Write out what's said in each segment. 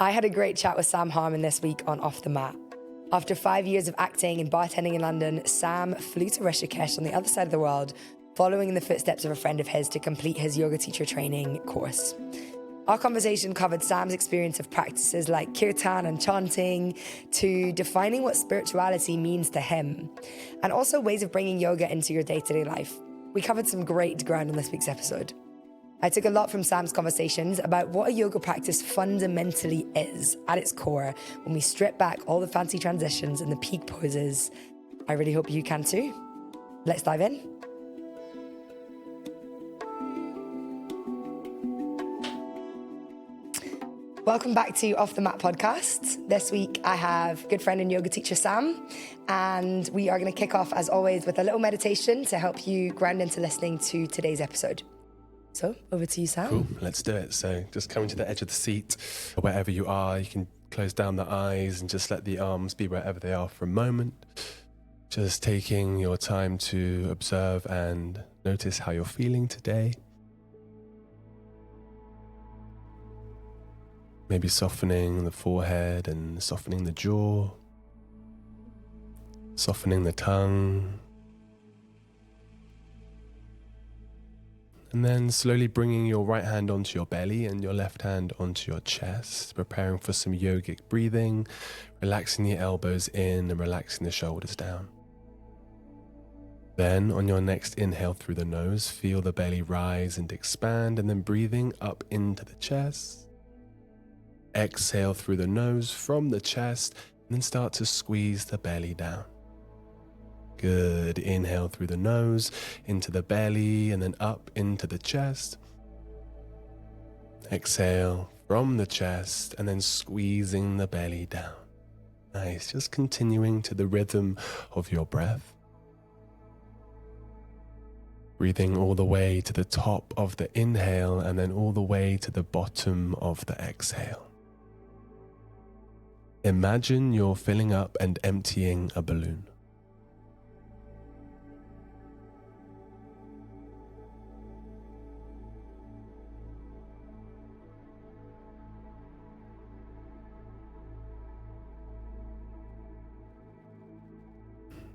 I had a great chat with Sam Harman this week on Off the Mat. After 5 years of acting and bartending in London, Sam flew to Rishikesh on the other side of the world, following in the footsteps of a friend of his to complete his yoga teacher training course. Our conversation covered Sam's experience of practices like Kirtan and Chanting, to defining what spirituality means to him, and also ways of bringing yoga into your day-to-day life. We covered some great ground in this week's episode. I took a lot from Sam's conversations about what a yoga practice fundamentally is at its core when we strip back all the fancy transitions and the peak poses. I really hope you can too. Let's dive in. Welcome back to Off the Mat podcast. This week I have good friend and yoga teacher Sam, and we are going to kick off as always with a little meditation to help you ground into listening to today's episode. So, over to you, Sam. Cool, let's do it. So, just coming to the edge of the seat, or wherever you are, you can close down the eyes and just let the arms be wherever they are for a moment. Just taking your time to observe and notice how you're feeling today. Maybe softening the forehead and softening the jaw, softening the tongue. And then slowly bringing your right hand onto your belly and your left hand onto your chest, preparing for some yogic breathing, relaxing the elbows in and relaxing the shoulders down. Then on your next inhale through the nose, feel the belly rise and expand, and then breathing up into the chest. Exhale through the nose from the chest, and then start to squeeze the belly down. Good. Inhale through the nose, into the belly, and then up into the chest. Exhale from the chest, and then squeezing the belly down. Nice. Just continuing to the rhythm of your breath. Breathing all the way to the top of the inhale, and then all the way to the bottom of the exhale. Imagine you're filling up and emptying a balloon.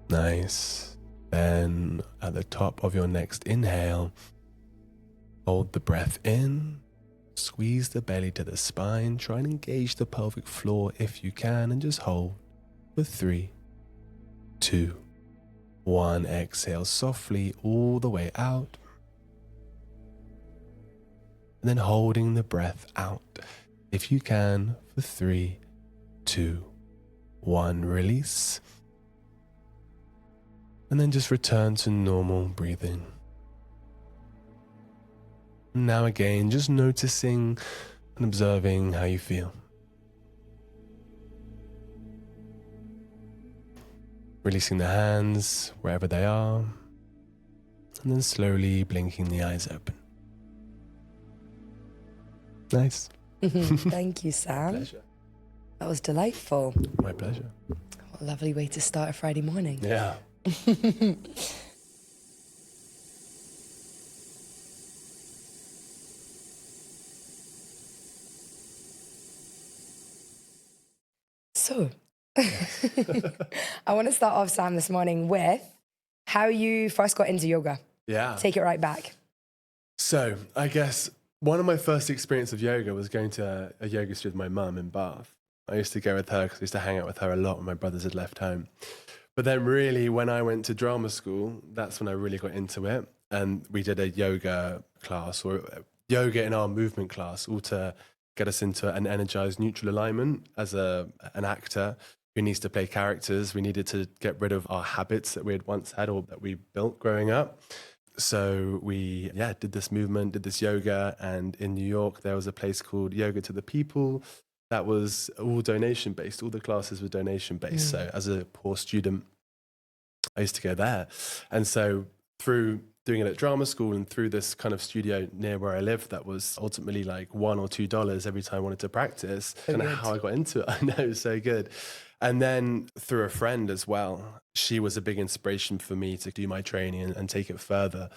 Nice. Then at the top of your next inhale, hold the breath in, squeeze the belly to the spine, try and engage the pelvic floor if you can, and just hold for 3, 2, 1. Exhale softly all the way out. And then holding the breath out if you can for 3, 2, 1. Release. And then just return to normal breathing. And now again, just noticing and observing how you feel. Releasing the hands wherever they are, and then slowly blinking the eyes open. Nice. Thank you, Sam. Pleasure. That was delightful. My pleasure. What a lovely way to start a Friday morning. Yeah. So, I want to start off, Sam, this morning with how you first got into yoga. Yeah. Take it right back. So, I guess one of my first experience of yoga was going to a yoga studio with my mum in Bath. I used to go with her because I used to hang out with her a lot when my brothers had left home. But then really, when I went to drama school, that's when I really got into it. And we did a yoga class, or yoga in our movement class, all to get us into an energized neutral alignment. As an actor who needs to play characters, we needed to get rid of our habits that we had once had or that we built growing up. So we did this movement, did this yoga. And in New York, there was a place called Yoga to the People. That was all donation based. All the classes were donation based. So as a poor student, I used to go there. And so through doing it at drama school and through this kind of studio near where I lived, that was ultimately like $1 or $2 every time I wanted to practice. So kind of how I got into it. I know, so good. And then through a friend as well, she was a big inspiration for me to do my training and take it further.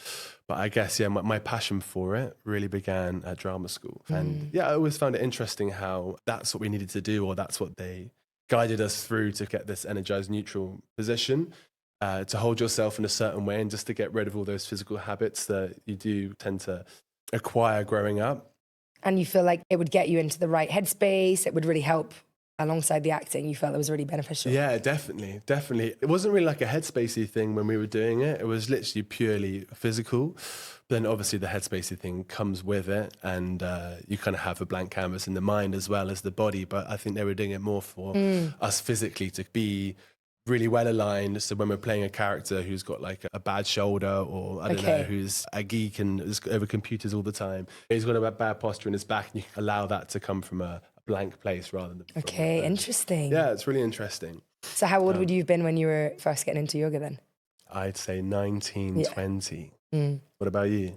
But I guess, yeah, my passion for it really began at drama school. And yeah, I always found it interesting how that's what we needed to do, or that's what they guided us through to get this energized neutral position, to hold yourself in a certain way and just to get rid of all those physical habits that you do tend to acquire growing up. And you feel like it would get you into the right headspace, it would really help alongside the acting. You felt it was really beneficial. Yeah, definitely. It wasn't really like a headspacey thing when we were doing it. It was literally purely physical. Then obviously the headspacey thing comes with it, and you kind of have a blank canvas in the mind as well as the body. But I think they were doing it more for us physically to be really well aligned. So when we're playing a character who's got like a bad shoulder, or I don't know, who's a geek and is over computers all the time, he's got a bad posture in his back, and you can allow that to come from a blank place rather than interesting. Yeah, it's really interesting. So how old would you have been when you were first getting into yoga then? I'd say 19, 20. What about you?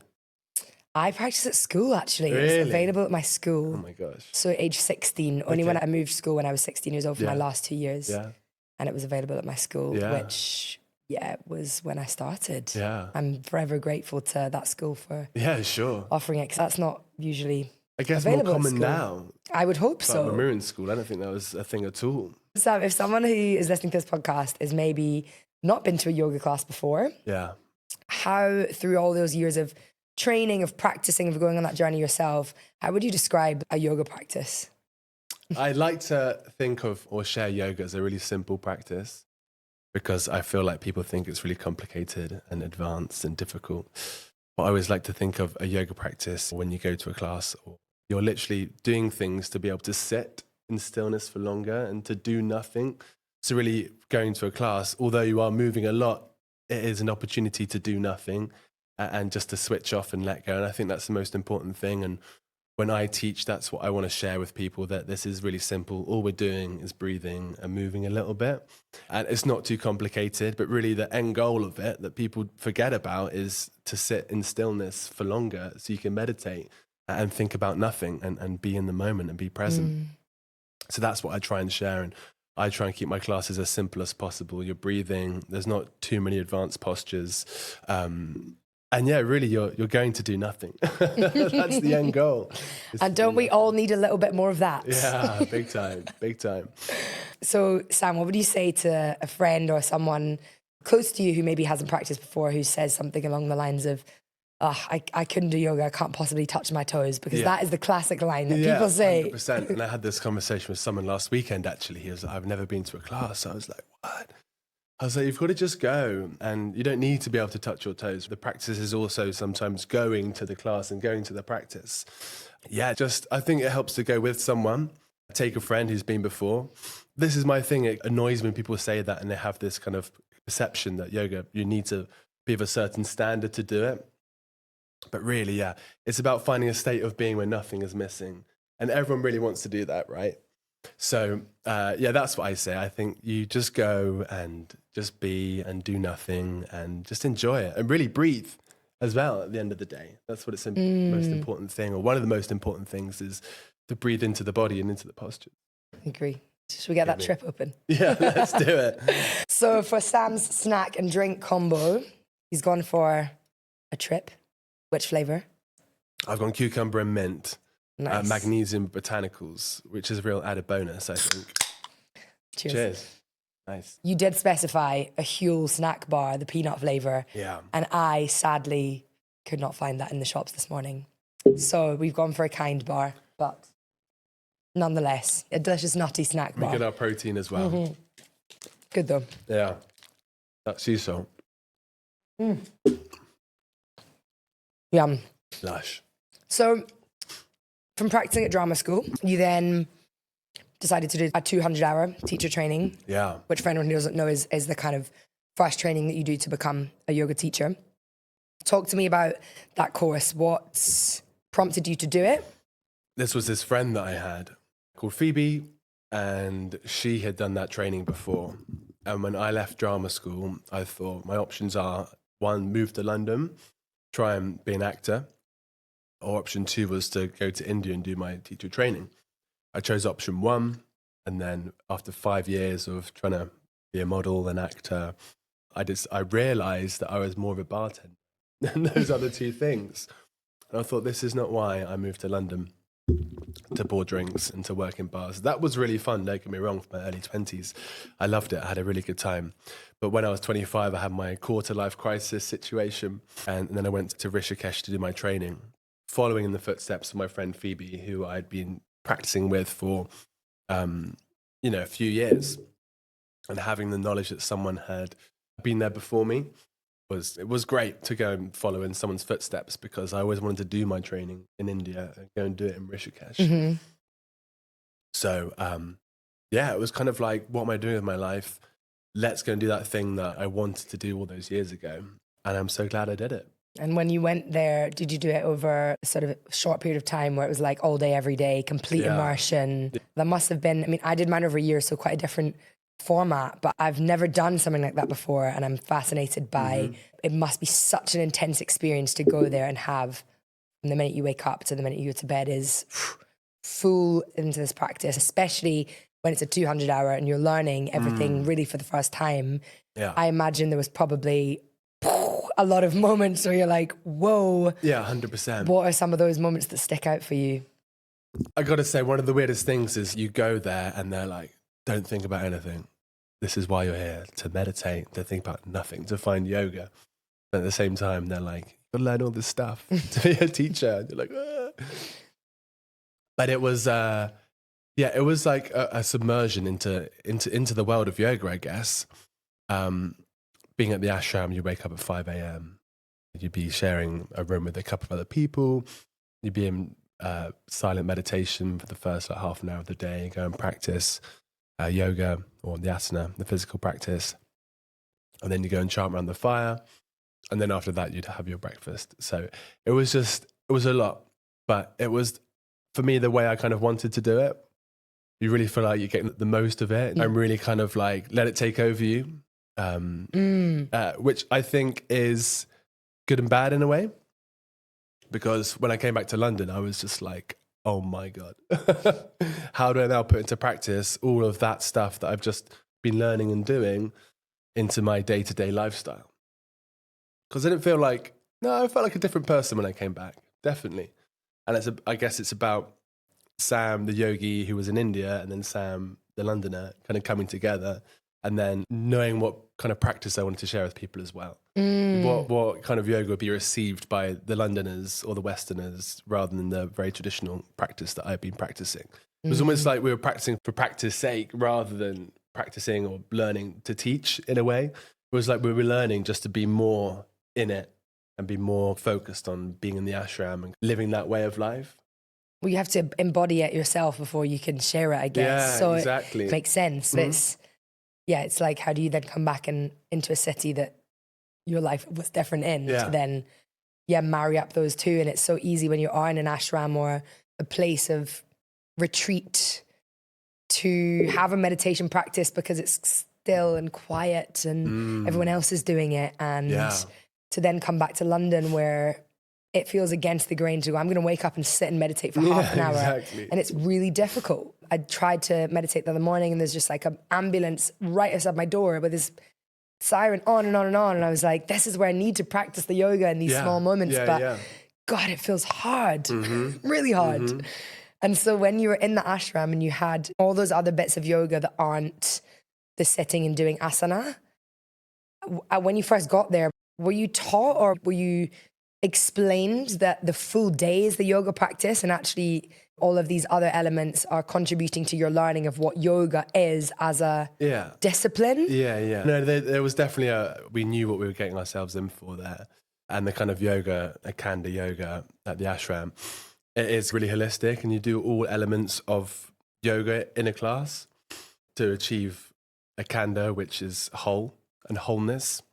I practiced at school, actually. Really? It's available at my school. Oh my gosh. So at age 16, only when I moved school when I was 16 years old for my last 2 years. Yeah. And it was available at my school, which, was when I started. Yeah. I'm forever grateful to that school for offering it, because that's not usually I guess more available common now. I would hope so. When we were in school, I don't think that was a thing at all. Sam, if someone who is listening to this podcast is maybe not been to a yoga class before, how through all those years of training, of practicing, of going on that journey yourself, how would you describe a yoga practice? I like to think of or share yoga as a really simple practice, because I feel like people think it's really complicated and advanced and difficult. But I always like to think of a yoga practice when you go to a class, or you're literally doing things to be able to sit in stillness for longer and to do nothing. So really going to a class, although you are moving a lot, it is an opportunity to do nothing and just to switch off and let go. And I think that's the most important thing. And when I teach, that's what I want to share with people, that this is really simple. All we're doing is breathing and moving a little bit. And it's not too complicated, but really the end goal of it that people forget about is to sit in stillness for longer, so you can meditate and think about nothing and be in the moment and be present. So that's what I try and share. And I try and keep my classes as simple as possible. You're breathing. There's not too many advanced postures. And yeah, really, you're going to do nothing. That's the end goal. And don't we all need a little bit more of that? Yeah, big time, big time. So, Sam, what would you say to a friend or someone close to you who maybe hasn't practiced before, who says something along the lines of, I couldn't do yoga, I can't possibly touch my toes? Because that is the classic line that people say. 100%. And I had this conversation with someone last weekend, actually. He was like, I've never been to a class. I was like, what? I was like, you've got to just go, and you don't need to be able to touch your toes. The practice is also sometimes going to the class and going to the practice. Yeah, I think it helps to go with someone. Take a friend who's been before. This is my thing. It annoys me when people say that and they have this kind of perception that yoga, you need to be of a certain standard to do it. But really, it's about finding a state of being where nothing is missing. And everyone really wants to do that, right? So, that's what I say. I think you just go and just be and do nothing and just enjoy it and really breathe as well at the end of the day. That's what it's the most important thing, or one of the most important things, is to breathe into the body and into the posture. I agree. Should we get that trip open? Yeah, let's do it. So for Sam's snack and drink combo, he's gone for a trip. Which flavour? I've gone cucumber and mint. Nice. Magnesium botanicals, which is a real added bonus, I think. Cheers. Nice. You did specify a Huel snack bar, the peanut flavour. Yeah. And I sadly could not find that in the shops this morning. So we've gone for a Kind bar, but nonetheless, a delicious nutty snack bar. We get our protein as well. Mm-hmm. Good though. Yeah. That's sea salt. Yum. Lush. So from practicing at drama school, you then decided to do a 200-hour teacher training. Yeah. Which, for anyone who doesn't know, is the kind of first training that you do to become a yoga teacher. Talk to me about that course. What prompted you to do it? This was this friend that I had called Phoebe, and she had done that training before. And when I left drama school, I thought my options are, one, move to London, try and be an actor, or option two was to go to India and do my teacher training. I chose option one. And then after 5 years of trying to be a model and actor, I realized that I was more of a bartender than those other two things. And I thought, this is not why I moved to London to pour drinks and to work in bars. That was really fun, don't get me wrong, for my early 20s. I loved it. I had a really good time. But when I was 25, I had my quarter life crisis situation. And then I went to Rishikesh to do my training, following in the footsteps of my friend Phoebe, who I'd been practicing with for, a few years. And having the knowledge that someone had been there before me, it was great to go and follow in someone's footsteps, because I always wanted to do my training in India and go and do it in Rishikesh. Mm-hmm. So, it was kind of like, what am I doing with my life? Let's go and do that thing that I wanted to do all those years ago. And I'm so glad I did it. And when you went there, did you do it over a sort of short period of time where it was like all day, every day, complete immersion? That must have been, I mean, I did mine over a year, so quite a different format, but I've never done something like that before, and I'm fascinated by it. Must be such an intense experience to go there and have, from the minute you wake up to the minute you go to bed, is full into this practice, especially when it's a 200-hour and you're learning everything really for the first time. I imagine there was probably a lot of moments where you're like, whoa. Yeah, 100%. What are some of those moments that stick out for you? I got to say, one of the weirdest things is you go there and they're like, don't think about anything. This is why you're here, to meditate, to think about nothing, to find yoga. But at the same time, they're like, you'll learn all this stuff to be a teacher. And you're like, ah. But it was, it was like a submersion into the world of yoga, I guess. Being at the ashram, you wake up at 5 a.m. You'd be sharing a room with a couple of other people. You'd be in silent meditation for the first half an hour of the day, go and practice yoga or the asana, the physical practice. And then you go and chant around the fire. And then after that, you'd have your breakfast. So it was a lot. But it was, for me, the way I kind of wanted to do it. You really feel like you're getting the most of it. And really kind of like let it take over you, which I think is good and bad in a way. Because when I came back to London, I was just like, oh my God, how do I now put into practice all of that stuff that I've just been learning and doing into my day-to-day lifestyle? Because I felt like a different person when I came back, definitely. And I guess it's about Sam, the yogi who was in India, and then Sam, the Londoner, kind of coming together, and then knowing what kind of practice I wanted to share with people as well. What kind of yoga would be received by the Londoners or the Westerners rather than the very traditional practice that I've been practicing. It was almost like we were practicing for practice sake rather than practicing or learning to teach in a way. It was like we were learning just to be more in it and be more focused on being in the ashram and living that way of life. Well, you have to embody it yourself before you can share it, I guess. Yeah, so exactly. It makes sense. But it's like, how do you then come back into a city that your life was different in to then, marry up those two? And it's so easy when you are in an ashram or a place of retreat to have a meditation practice because it's still and quiet and everyone else is doing it. And to then come back to London where it feels against the grain to go, I'm going to wake up and sit and meditate for half an hour. Exactly. And it's really difficult. I tried to meditate the other morning and there's just like an ambulance right outside my door with this siren on and on and on. And I was like, this is where I need to practice the yoga in these small moments. But God, it feels hard, really hard. And so when you were in the ashram and you had all those other bits of yoga that aren't the sitting and doing asana, when you first got there, were you taught or were you explained that the full day is the yoga practice and actually all of these other elements are contributing to your learning of what yoga is as a discipline? No, there was definitely we knew what we were getting ourselves in for there. And the kind of yoga, a Khanda yoga at the ashram, it is really holistic and you do all elements of yoga in a class to achieve a Khanda, which is whole and wholeness.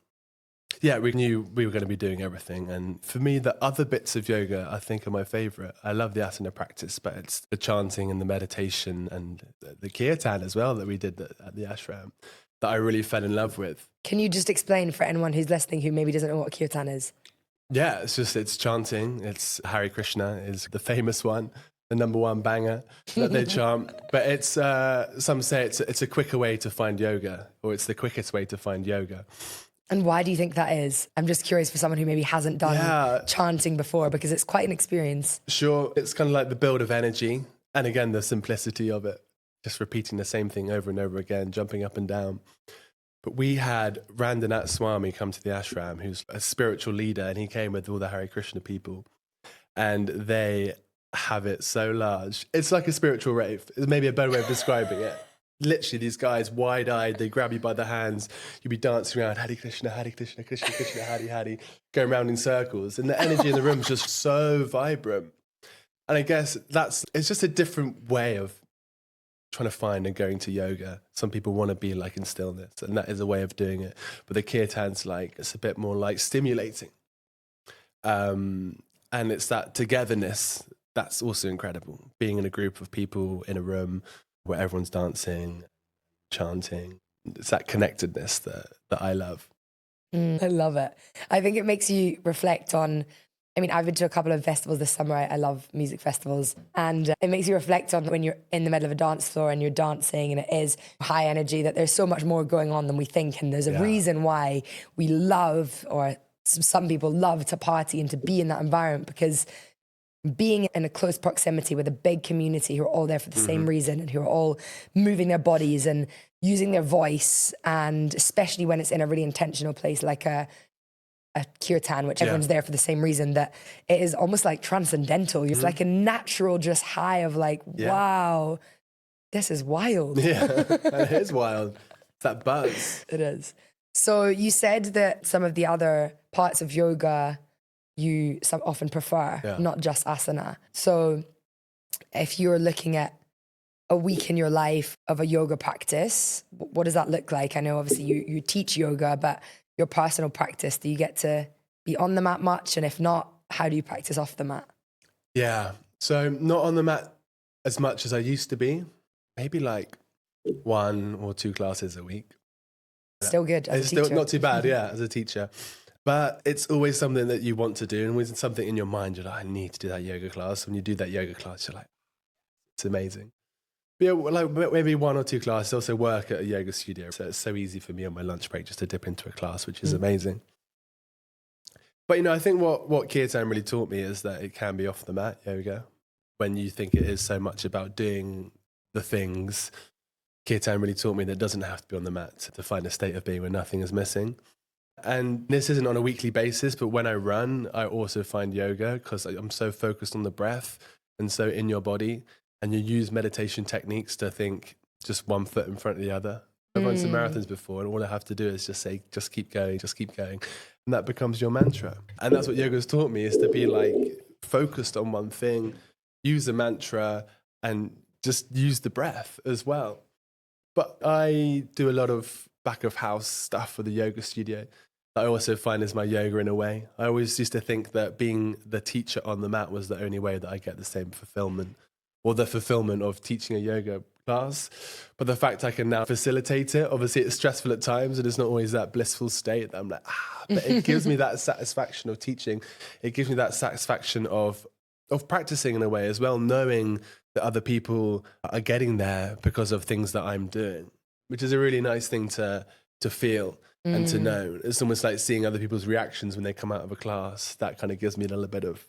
Yeah, we knew we were going to be doing everything. And for me, the other bits of yoga, I think, are my favorite. I love the asana practice, but it's the chanting and the meditation and the Kirtan as well that we did at the ashram that I really fell in love with. Can you just explain for anyone who's listening who maybe doesn't know what Kirtan is? Yeah, it's chanting. It's Hare Krishna is the famous one. the number one banger that they chant. But it's some say it's a quicker way to find yoga, or it's the quickest way to find yoga. And why do you think that is? I'm just curious for someone who maybe hasn't done chanting before, because it's quite an experience. Sure, it's kind of like the build of energy. And again, the simplicity of it, just repeating the same thing over and over again, jumping up and down. But we had Randanath Swami come to the ashram, who's a spiritual leader, and he came with all the Hare Krishna people. And they have it so large. It's like a spiritual rave. It's maybe a better way of describing it. Literally, these guys, wide-eyed, they grab you by the hands, you'll be dancing around, Hare Krishna, Krishna Krishna, Hare, going around in circles. And the energy in the room is just so vibrant. And I guess it's just a different way of trying to find and going to yoga. Some people want to be like in stillness, and that is a way of doing it. But the kirtan's it's a bit more like stimulating. And it's that togetherness that's also incredible. Being in a group of people in a room where everyone's dancing, chanting. It's that connectedness that I love. I love it. I think it makes you reflect on, I mean, I've been to a couple of festivals this summer. I love music festivals. And it makes you reflect on when you're in the middle of a dance floor and you're dancing and it is high energy, that there's so much more going on than we think. And there's a reason why we love, or some people love to party and to be in that environment, because being in a close proximity with a big community who are all there for the same reason and who are all moving their bodies and using their voice, and especially when it's in a really intentional place like a kirtan, which everyone's there for the same reason, that it is almost like transcendental. It's like a natural just high of wow, this is wild. Yeah, it is wild. It's that buzz. It is. So you said that some of the other parts of yoga you often prefer, not just asana. So if you're looking at a week in your life of a yoga practice, what does that look like? I know obviously you teach yoga, but your personal practice, do you get to be on the mat much? And if not, how do you practice off the mat? Yeah, so not on the mat as much as I used to be. Maybe like 1 or 2 classes a week. Still good as it's a teacher. Still not too bad, as a teacher. But it's always something that you want to do, and with something in your mind, you're like, I need to do that yoga class. When you do that yoga class, you're like, it's amazing. But yeah, like maybe 1 or 2 classes. I also work at a yoga studio, so it's so easy for me on my lunch break just to dip into a class, which is amazing. But I think what Kirtan really taught me is that it can be off the mat yoga. When you think it is so much about doing the things, Kirtan really taught me that it doesn't have to be on the mat to find a state of being where nothing is missing. And this isn't on a weekly basis, but when I run, I also find yoga, because I'm so focused on the breath and so in your body. And you use meditation techniques to think just one foot in front of the other. I've run some marathons before, and all I have to do is just say, just keep going, just keep going. And that becomes your mantra. And that's what yoga's taught me, is to be focused on one thing, use the mantra, and just use the breath as well. But I do a lot of back of house stuff for the yoga studio. I also find is my yoga in a way. I always used to think that being the teacher on the mat was the only way that I get the same fulfillment, or the fulfillment of teaching a yoga class. But the fact I can now facilitate it, obviously it's stressful at times and it's not always that blissful state that I'm like, but it gives me that satisfaction of teaching. It gives me that satisfaction of practicing in a way as well, knowing that other people are getting there because of things that I'm doing, which is a really nice thing to feel and to know. It's almost like seeing other people's reactions when they come out of a class. That kind of gives me a little bit of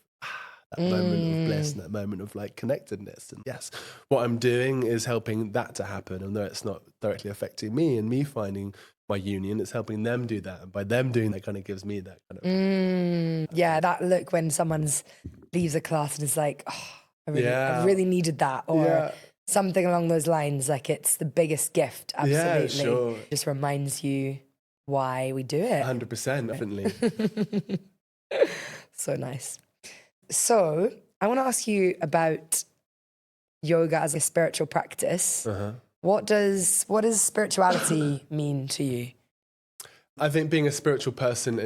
that moment of bliss and that moment of connectedness. And yes, what I'm doing is helping that to happen. And though it's not directly affecting me and me finding my union, it's helping them do that. And by them doing that, kind of gives me that kind of... Yeah, that look when someone leaves a class and is like, oh, I really needed that. Or something along those lines. It's the biggest gift, absolutely. Yeah, sure. It just reminds you why we do it. 100%, definitely. So nice. So I want to ask you about yoga as a spiritual practice. What does spirituality mean to you? I think being a spiritual person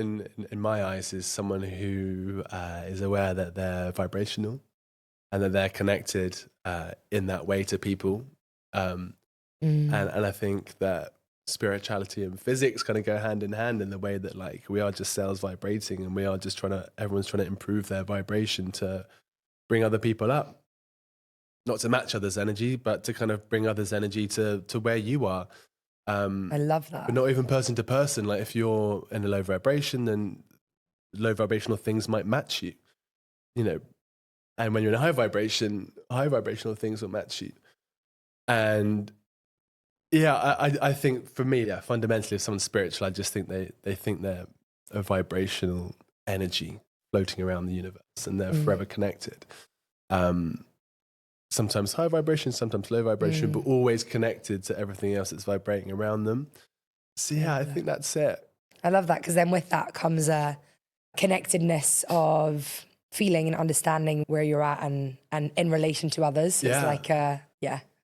in my eyes is someone who is aware that they're vibrational and that they're connected in that way to people. And I think that spirituality and physics kind of go hand in hand in the way that we are just cells vibrating, and we are just everyone's trying to improve their vibration to bring other people up. not to match others' energy, but to kind of bring others' energy to where you are. I love that. But not even person to person. Like if you're in a low vibration, then low vibrational things might match you, you know. And when you're in a high vibrational things will match you. And yeah, I think for me, yeah, fundamentally, if someone's spiritual, I just think they think they're a vibrational energy floating around the universe and they're forever connected. Sometimes high vibration, sometimes low vibration, but always connected to everything else that's vibrating around them. So yeah, I think that's it. I love that, because then with that comes a connectedness of feeling and understanding where you're at and in relation to others. Yeah. It's like a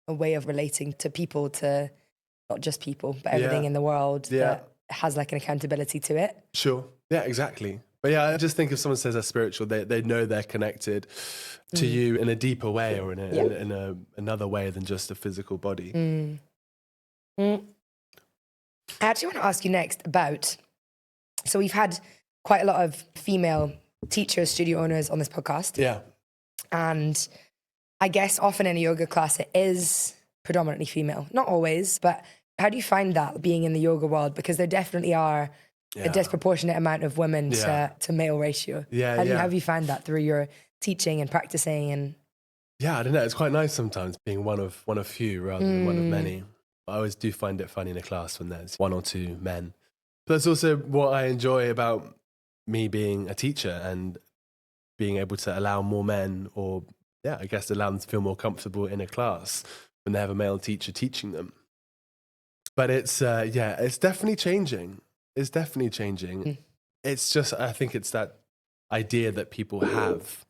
way of relating to people, to not just people, but everything in the world that has like an accountability to it. Sure. Yeah, exactly. But yeah, I just think if someone says they're spiritual, they know they're connected to you in a deeper way or in another way than just a physical body. I actually want to ask you next about, so we've had quite a lot of female teachers, studio owners on this podcast. Yeah. And I guess often in a yoga class, it is predominantly female. Not always, but how do you find that being in the yoga world? Because there definitely are a disproportionate amount of women to male ratio. How have you found that through your teaching and practicing? And yeah, I don't know. It's quite nice sometimes being one of few rather than one of many. I always do find it funny in a class when there's one or two men. But that's also what I enjoy about me being a teacher and being able to allow more men, or I guess allow them to feel more comfortable in a class when they have a male teacher teaching them. But it's it's definitely changing. It's definitely changing. It's just, I think it's that idea that people have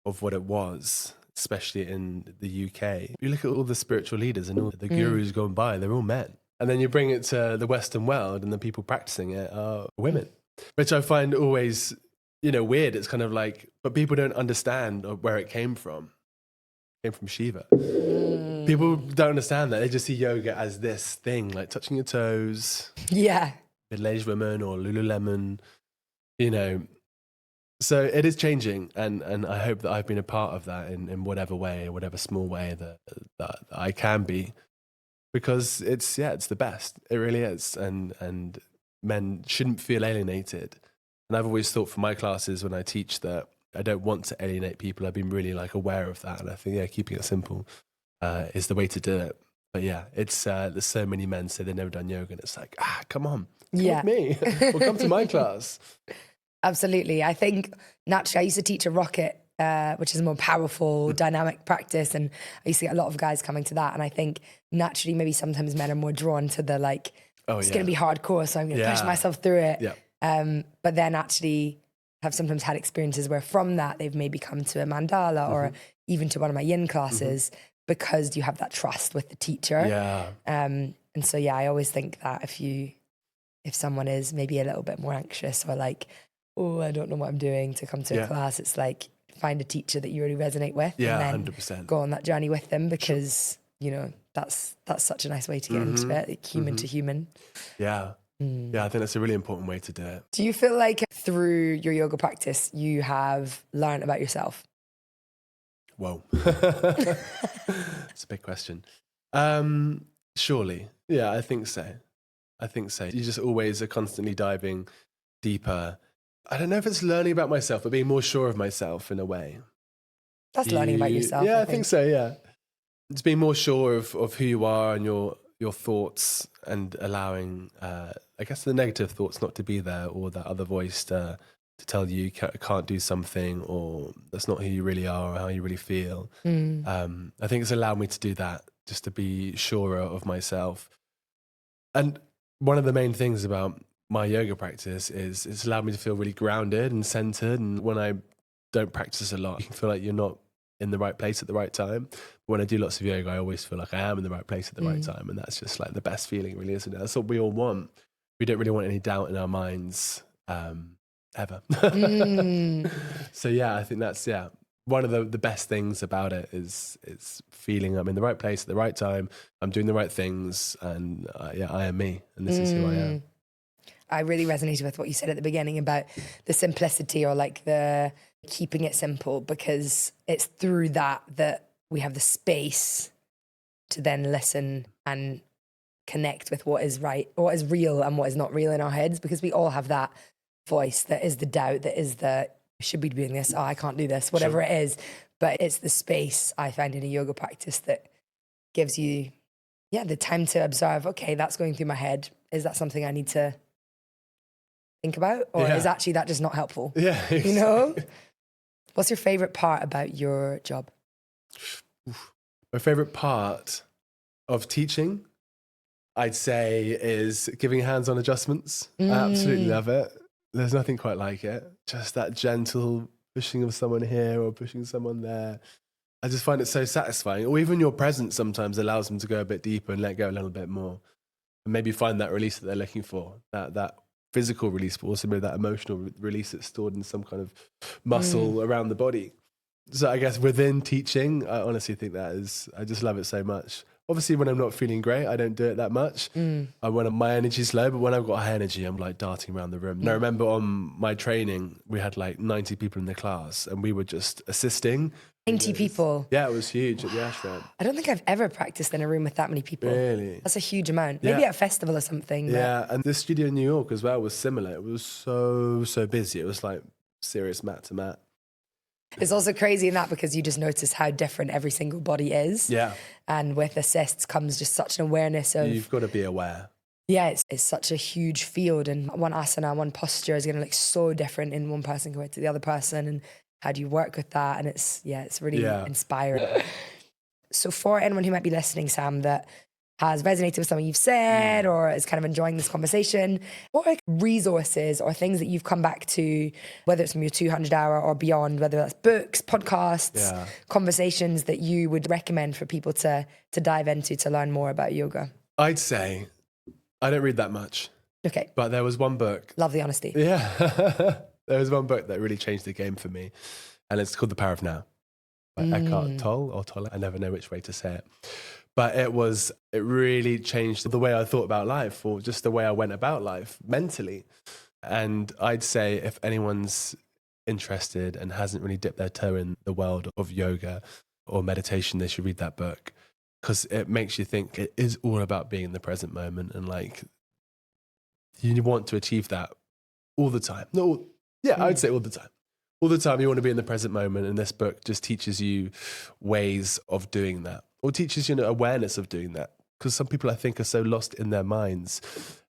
of what it was, especially in the UK. You look at all the spiritual leaders and all the gurus going by, they're all men. And then you bring it to the Western world and the people practicing it are women, which I find always, weird. It's kind of like, but people don't understand where it came from. It came from Shiva. People don't understand that. They just see yoga as this thing, like touching your toes. Yeah. Middle-aged women or Lululemon, So it is changing, and I hope that I've been a part of that in whatever way, whatever small way that I can be, because it's the best. It really is, and men shouldn't feel alienated. And I've always thought for my classes when I teach that I don't want to alienate people. I've been really aware of that, and I think keeping it simple is the way to do it. But it's there's so many men say they've never done yoga, and it's like, come on, come with me, or come to my class. Absolutely. I think naturally I used to teach a rocket, which is a more powerful, dynamic practice. And I used to get a lot of guys coming to that. And I think naturally maybe sometimes men are more drawn to the it's going to be hardcore, so I'm going to push myself through it. Yeah. But then actually have sometimes had experiences where from that they've maybe come to a mandala or even to one of my yin classes because you have that trust with the teacher. Yeah. And so, I always think that if someone is maybe a little bit more anxious or I don't know what I'm doing to come to a class, it's like find a teacher that you really resonate with and then 100%. go on that journey with them, because that's such a nice way to get into it, human to human. Yeah. Yeah, I think that's a really important way to do it. Do you feel like through your yoga practice you have learned about yourself? Whoa. It's a big question. Surely. Yeah, I think so. You just always are constantly diving deeper. I don't know if it's learning about myself, but being more sure of myself in a way. That's learning about yourself. Yeah, I think so, yeah. Just being more sure of who you are and your thoughts, and allowing, I guess, the negative thoughts not to be there, or that other voice to tell you can't do something, or that's not who you really are or how you really feel. I think it's allowed me to do that, just to be surer of myself. And one of the main things about my yoga practice is it's allowed me to feel really grounded and centered. And when I don't practice a lot, you can feel like you're not in the right place at the right time. But when I do lots of yoga, I always feel like I am in the right place at the right time. And that's just the best feeling, really, isn't it? That's what we all want. We don't really want any doubt in our minds ever. So I think that's, one of the best things about it is feeling I'm in the right place at the right time. I'm doing the right things, and I am me, and this is who I am. I really resonated with what you said at the beginning about the simplicity, or the keeping it simple, because it's through that we have the space to then listen and connect with what is right, what is real and what is not real in our heads, because we all have that voice that is the doubt, that is the, should be doing this, oh, I can't do this, whatever it is. But it's the space I find in a yoga practice that gives you, the time to observe, okay, that's going through my head. Is that something I need to think about? Or is actually that just not helpful? Yeah. Exactly. You know? What's your favorite part about your job? My favorite part of teaching, I'd say, is giving hands-on adjustments. I absolutely love it. There's nothing quite like it. Just that gentle pushing of someone here or pushing someone there. I just find it so satisfying. Or even your presence sometimes allows them to go a bit deeper and let go a little bit more. And maybe find that release that they're looking for, that physical release, but also maybe that emotional release that's stored in some kind of muscle around the body. So I guess within teaching, I honestly think I just love it so much. Obviously, when I'm not feeling great, I don't do it that much. When my energy's low, but when I've got high energy, I'm like darting around the room. And I remember on my training, we had like 90 people in the class and we were just assisting. 90 people? Yeah, it was huge at the ashram. I don't think I've ever practiced in a room with that many people. Really? That's a huge amount. Maybe at a festival or something. Yeah, and the studio in New York as well was similar. It was so busy. It was like serious mat to mat. It's also crazy in that because you just notice how different every single body is. Yeah. And with assists comes just such an awareness of... You've got to be aware. Yeah, it's such a huge field, and one asana, one posture is going to look so different in one person compared to the other person, and how do you work with that? And it's really inspiring. So for anyone who might be listening, Sam, that has resonated with something you've said or is kind of enjoying this conversation, what are resources or things that you've come back to, whether it's from your 200 hour or beyond, whether that's books, podcasts, conversations that you would recommend for people to dive into to learn more about yoga? I'd say I don't read that much. Okay. But there was one book. Love the honesty. Yeah. There was one book that really changed the game for me. And it's called The Power of Now by Eckhart Tolle or Tolle. I never know which way to say it. But it really changed the way I thought about life, or just the way I went about life mentally. And I'd say if anyone's interested and hasn't really dipped their toe in the world of yoga or meditation, they should read that book, because it makes you think it is all about being in the present moment. And like, you want to achieve that all the time. I'd say all the time. All the time you want to be in the present moment. And this book just teaches you ways of doing that, or teaches you awareness of doing that. Because some people, I think, are so lost in their minds,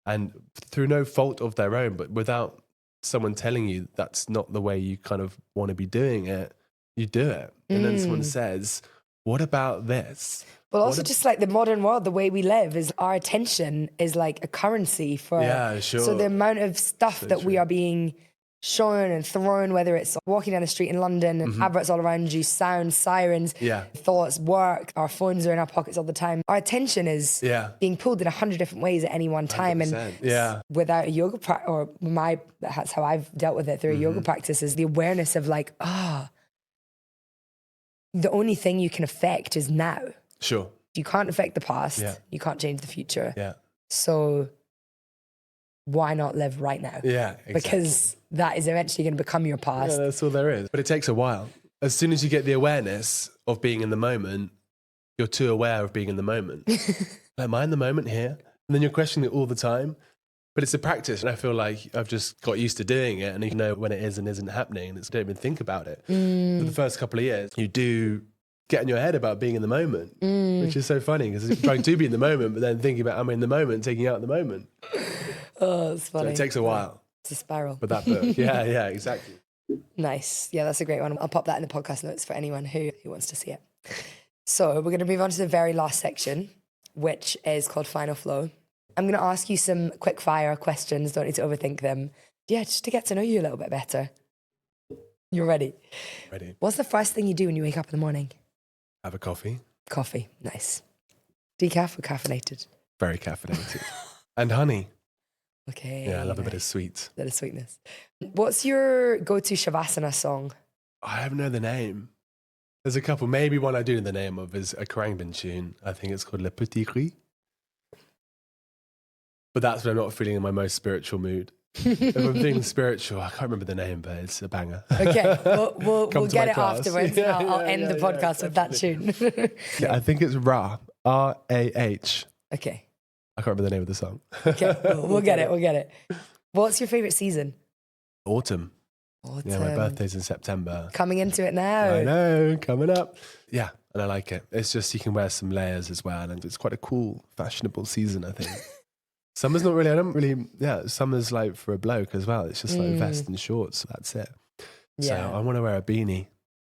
and through no fault of their own, but without someone telling you that's not the way you kind of want to be doing it, you do it. And then someone says, what about this? Well, also just like the modern world, the way we live is our attention is like a currency for... Yeah, sure. So the amount of stuff that we are being shown and thrown, whether it's walking down the street in London and adverts all around you, sounds, sirens, thoughts, work, our phones are in our pockets all the time. Our attention is being pulled in 100 different ways at any one time. 100%. And without a yoga practice, that's how I've dealt with it through a yoga practice, is the awareness of like, the only thing you can affect is now. Sure. You can't affect the past. You can't change the future. Yeah. So why not live right now? Yeah, exactly. Because that is eventually going to become your past. Yeah, that's all there is. But it takes a while. As soon as you get the awareness of being in the moment, you're too aware of being in the moment. Am I in the moment here? And then you're questioning it all the time. But it's a practice, and I feel like I've just got used to doing it, and you know when it is and isn't happening, and you don't even think about it. For the first couple of years, you do get in your head about being in the moment, which is so funny, because you're trying to be in the moment, but then thinking about, am I in the moment, taking out the moment. Oh, it's funny. So it takes a while. It's a spiral. But that book, yeah, exactly. Nice. Yeah, that's a great one. I'll pop that in the podcast notes for anyone who wants to see it. So we're going to move on to the very last section, which is called Final Flow. I'm going to ask you some quick fire questions. Don't need to overthink them. Yeah, just to get to know you a little bit better. You're ready? Ready. What's the first thing you do when you wake up in the morning? Have a coffee. Coffee. Nice. Decaf or caffeinated? Very caffeinated. And honey. Okay. Yeah, I love a bit of sweet. A bit of sweetness. What's your go-to Shavasana song? I don't know the name. There's a couple. Maybe one I do know the name of is a Karangbin tune. I think it's called Le Petit Cri. But that's when I'm not feeling in my most spiritual mood. If I'm feeling spiritual, I can't remember the name, but it's a banger. Okay, we'll Come to get my it class. afterwards. Yeah, and I'll yeah, end the yeah, podcast with that tune. Yeah, I think it's Ra, R-A-H. Okay. I can't remember the name of the song. Okay, we'll get it. What's your favourite season? Autumn. Autumn. Yeah, my birthday's in September. Coming into it now. I know, coming up. Yeah, and I like it. It's just you can wear some layers as well, and it's quite a cool, fashionable season, I think. Summer's not really, summer's like for a bloke as well. It's just like vest and shorts, that's it. So Yeah. I want to wear a beanie,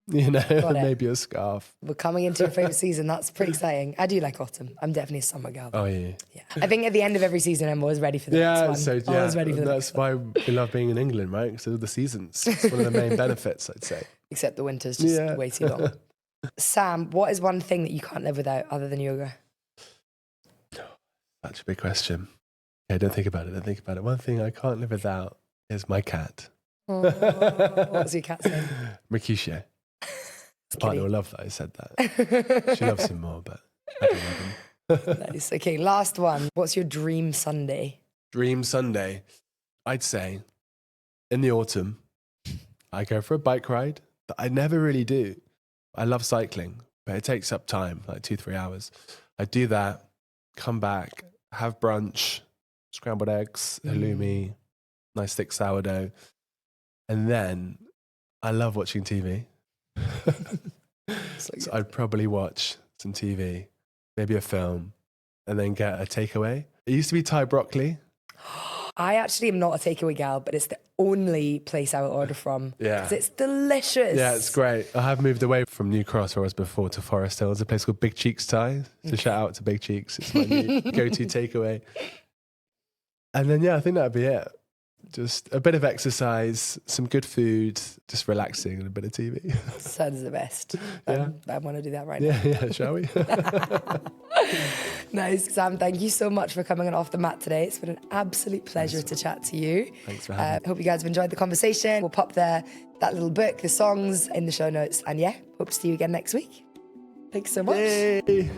maybe a scarf. We're coming into your favourite season. That's pretty exciting. I do like autumn. I'm definitely a summer girl. Oh, yeah. Yeah. I think at the end of every season, I'm always ready for the next one. So Always ready for the that's next one. why we love being in England, right? Because of the seasons. It's one of the main benefits, I'd say. Except the winter's just way too long. Sam, what is one thing that you can't live without other than yoga? Such a big question. Okay, don't think about it. One thing I can't live without is my cat. Oh, what's your cat's name? Rikisha. My partner will love that I said that. She loves him more, but I don't love him. Nice. Okay, last one. What's your dream Sunday? Dream Sunday. I'd say in the autumn, I go for a bike ride that I never really do. I love cycling, but it takes up time, like 2-3 hours. I do that, come back, have brunch, scrambled eggs, halloumi, nice thick sourdough. And then I love watching TV. So I'd probably watch some TV, maybe a film, and then get a takeaway. It used to be Thai broccoli. I actually am not a takeaway gal, but it's the only place I will order from. Yeah. Because it's delicious. Yeah, it's great. I have moved away from New Cross, where I was before, to Forest Hill. There's a place called Big Cheeks Thai. So shout out to Big Cheeks. It's my new go-to takeaway. And then, I think that'd be it. Just a bit of exercise, some good food, just relaxing, and a bit of TV. Sounds the best. Yeah. I want to do that right now. Yeah, shall we? Nice. Sam, thank you so much for coming on Off the Mat today. It's been an absolute pleasure to chat to you. Thanks for having me. Hope you guys have enjoyed the conversation. We'll pop that little book, the songs in the show notes. And hope to see you again next week. Thanks so much. Yay.